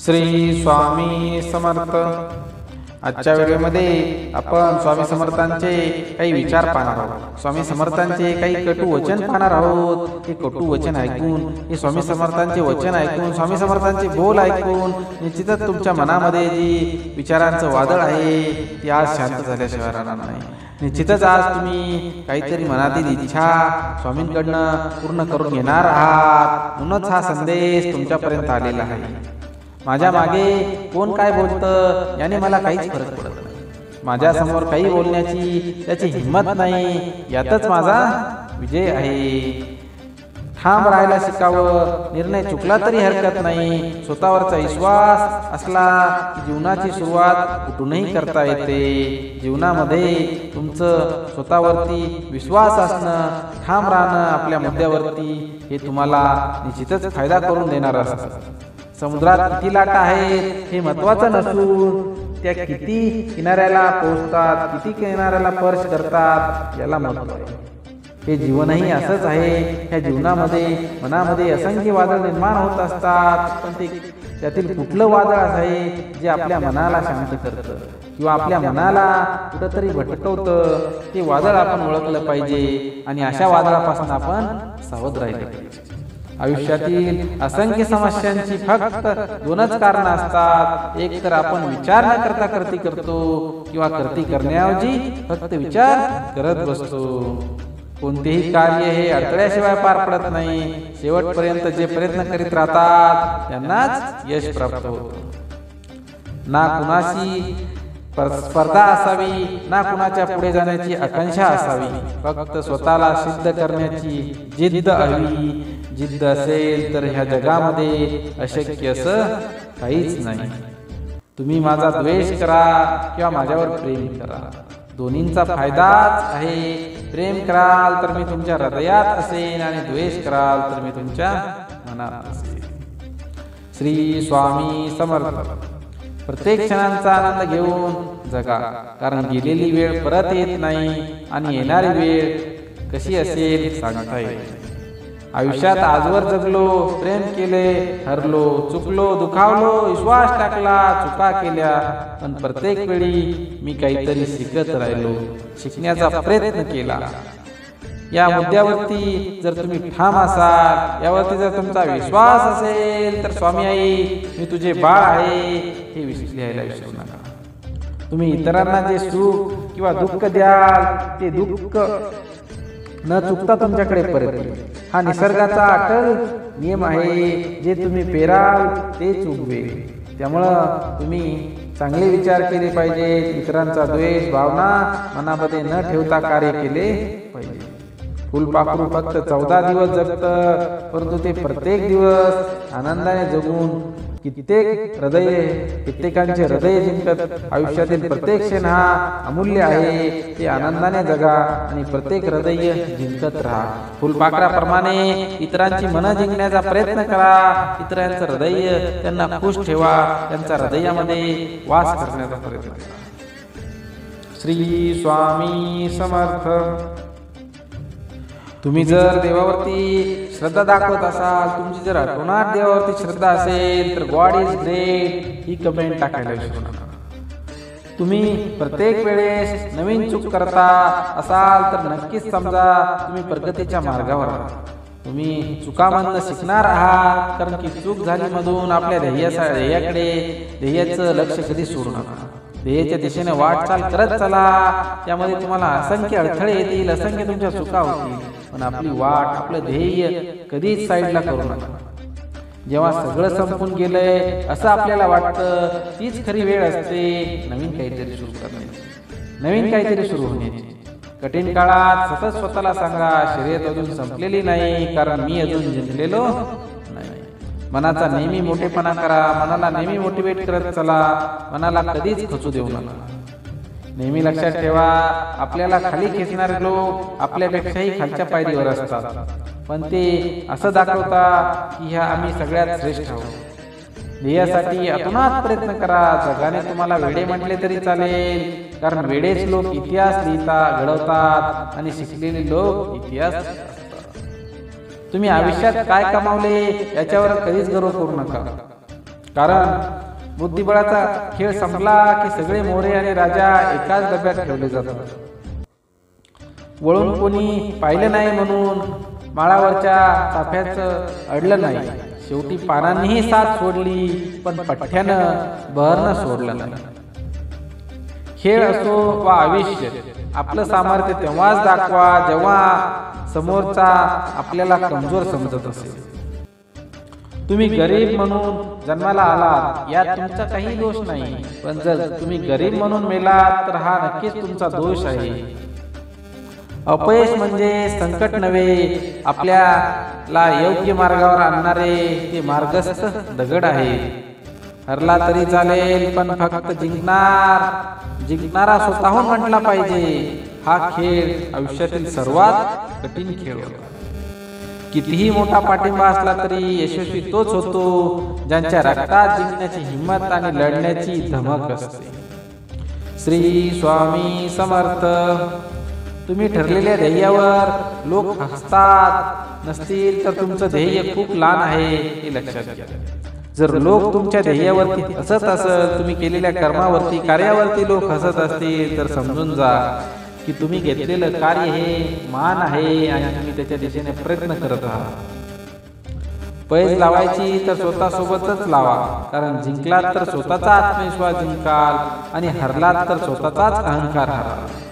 श्री स्वामी समर्थ. आजच्या व्हिडिओमध्ये आपण स्वामी समर्थांचे काही विचार पाहणार आहोत. स्वामी समर्थांचे काही कटू वचन पाहणार आहोत. हे कटू वचन ऐकून, हे स्वामी समर्थांचे वचन ऐकून, स्वामी समर्थांचे बोल ऐकून निश्चितच तुमच्या मनामध्ये जी विचारांचं वादळ आहे ते आज शांत झाल्याशिवाय राहणार नाही. निश्चितच आज तुम्ही काहीतरी मनातील इच्छा स्वामींकडनं पूर्ण करून घेणार आहात. म्हणूनच हा संदेश तुमच्यापर्यंत आलेला आहे. माझ्या मागे कोण काय बोलतं याने मला काहीच फरक पडत नाही. माझ्या समोर काही बोलण्याची त्याची हिंमत नाही, यातच माझा विजय आहे. ठाम राहायला शिकावं. निर्णय चुकला तरी हरकत नाही. स्वतःवरचा विश्वास असला की जीवनाची सुरुवात कुठूनही करता येते. जीवनामध्ये तुमचं स्वतःवरती विश्वास असणं, ठाम राहणं आपल्या मुद्द्यावरती हे तुम्हाला निश्चितच फायदा करून देणार असतं. समुद्रात किती लाटा आहेत हे महत्वाचं नसून त्या किती किनाऱ्याला पोहोचतात, किती किनाऱ्याला स्पर्श करतात याला महत्व आहे. हे जीवनही असंच आहे. ह्या जीवनामध्ये मनामध्ये असंख्य वादळ निर्माण होत असतात, पण ते त्यातील कुठलं वादळ असं आहे जे आपल्या मनाला शांत करतं किंवा आपल्या मनाला कुठंतरी भटकवतं. ते वादळ आपण ओळखलं पाहिजे आणि अशा वादळापासून आपण सावध राहिलं पाहिजे. आयुष्यातील असंख्य समस्यांची फक्त दोनच कारण असतात. एक तर आपण विचार न करता कृती करतो किंवा कृती करण्याऐवजी फक्त विचार करत बसतो. कोणतेही कार्य हे अडथळ्याशिवाय पार पडत नाही. शेवटपर्यंत जे प्रयत्न करीत राहतात त्यांनाच यश प्राप्त होतं. ना कुणाशी स्पर्धा असावी, ना कुणाच्या पुढे जाण्याची आकांक्षा असावी. फक्त स्वतःला सिद्ध करण्याची जिद्द हवी. जिद्द असेल तर ह्या जगामध्ये अशक्य असं काहीच नाही. तुम्ही माझा द्वेष करा किंवा माझ्यावर प्रेम करा, दोन्हींचा फायदाच आहे. प्रेम कराल तर मी तुमच्या हृदयात असेन आणि द्वेष कराल तर मी तुमच्या मनात असेन. श्री स्वामी समर्थ. प्रत्येक क्षणांचा आनंद घेऊन जगा, कारण गेलेली वेळ परत येत नाही आणि येणारी वेळ कशी असेल सांगता येत. आयुष्यात आजवर जगलो, प्रेम केले, हरलो, चुकलो, दुखावलो, विश्वास टाकला, चुका केल्या, पण प्रत्येक वेळी मी काहीतरी शिकत राहिलो, शिकण्याचा प्रयत्न केला. या मुद्द्यावरती जर तुम्ही ठाम असाल, यावरती जर तुमचा विश्वास असेल तर स्वामी आई मी तुझे बाळ आहे हे लिहायला विसरू नका. तुम्ही इतरांना जे सुख किंवा दुःख द्याल ते दुःख न चुकता तुमच्याकडे परत येईल. हा निसर्गाचा अटल नियम आहे. जे तुम्ही पेराल तेच उगवेल. त्यामुळं तुम्ही चांगले विचार केले पाहिजे. इतरांचा द्वेष भावना मनामध्ये न ठेवता कार्य केले पाहिजे. फुलपाखरू फक्त 14 दिवस जगतं, परंतु ते प्रत्येक दिवस आनंदाने जगून कित्येकांचे हृदय जिंकत. आयुष्यातील प्रत्येक क्षण हा अमूल्य आहे. ते आनंदाने जगा आणि प्रत्येक हृदय जिंकत राहा. फुलपाखराप्रमाणे इतरांची मनं जिंकण्याचा प्रयत्न करा. इतरांचं हृदय त्यांना खुश ठेवा. त्यांच्या हृदयामध्ये वास करण्याचा प्रयत्न करा. श्री स्वामी समर्थ. तुम्ही जर देवावरती श्रद्धा दाखवत असाल, तुमची जर अतोनात देवावरती श्रद्धा असेल तर God is great he comment टाकायला विसरू नका. तुम्ही प्रत्येक वेळेस नवीन चूक करता असाल तर नक्कीच समजा तुम्ही प्रगतीच्या मार्गावर आहात. तुम्ही चुकामधून शिकणार आहात, कारण की चूक झाली मधून आपल्या ध्येयाचं लक्ष कधी सोडू नका. ध्येयाच्या दिशेने वाटचाल करत चला. त्यामध्ये तुम्हाला असंख्य अडथळे येतील, असंख्य तुमच्या चुका होतील, पण आपली वाट, आपलं ध्येय कधीच साईडला करू नका. जेव्हा सगळं संपून गेलंय असं आपल्याला वाटतं, तीच खरी वेळ असते नवीन काहीतरी सुरू करण्याची, नवीन काहीतरी सुरू होण्याची. कठीण काळात सतत स्वतःला सांगा, शर्यत अजून संपलेली नाही, कारण मी अजून जिंकलेलो नाही. मनाचा नेहमी मोठेपणा करा. मनाला नेहमी मोटिवेट करत चला. मनाला कधीच खचू देऊ नका. नेहमी लक्षात ठेवा, आपल्याला खाली खेचणारे लोक आपल्यापेक्षाही खालच्या पायरीवर असतात, पण ते असं दाखवतात की आम्ही सगळ्यात श्रेष्ठ आहोत. ध्येयासाठी अतोनात प्रयत्न करा. जगाने तुम्हाला वेडे म्हटले तरी चालेल, कारण वेडेच लोक इतिहास घडवतात आणि शिकलेले लोक इतिहास असतात. तुम्ही आयुष्यात काय कमावले याच्यावर कधीच गर्व करू नका. कारण बुद्धिबळाचा खेळ संपला की सगळे मोरे आणि राजा एकाच डब्यात ठेवले जातात. वळून कोणी पाहिलं नाही म्हणून माळावरच्या चाफ्याचं अडलं नाही. शेवटी पानांनीही साथ सोडली पण पठ्ठ्यानं बहरनं सोडलं नाही. खेळ असो वा आयुष्य, आपलं सामर्थ्य तेव्हाच दाखवा जेव्हा समोरचा आपल्याला कमजोर समजत असेल. तुम्ही गरीब म्हणून जन्माला आलात यात तुमचा काही दोष नाही, पण जर तुम्ही गरीब म्हणून मेलात तर हा नक्कीच तुमचा दोष आहे. अपयश म्हणजे संकट नव्हे, आपल्याला योग्य मार्गावर आणणारे ते मार्गस्थ दगड आहे. हरला तरी चालेल पण फक्त जिंकणारा स्वतःहून म्हटला पाहिजे. हा खेळ आयुष्यातील सर्वात कठीण खेळ होता. कितीही मोठा पाठिंबा असला तरी यशस्वी तोच होतो ज्यांच्या रक्तात जिंकण्याची हिंमत आणि लढण्याची धमक असते. श्री स्वामी समर्थ. तुम्ही ठरलेल्या ध्येयावर लोक हसतात नसतील तर तुमचं ध्येय खूप लहान आहे हे लक्षात घ्या. जर लोक तुमच्या ध्येयावरती हसत असत, तुम्ही केलेल्या कर्मावरती कार्यावरती लोक हसत असतील तर समजून जा की तुम्ही घेतलेलं कार्य हे महान आहे आणि तुम्ही त्याच्या दिशेने प्रयत्न करत आहात. पैज लावायची तर स्वतः सोबतच लावा, कारण जिंकलात तर स्वतःचा आत्मविश्वास जिंकाल आणि हरलात तर स्वतःचाच अहंकार हराल.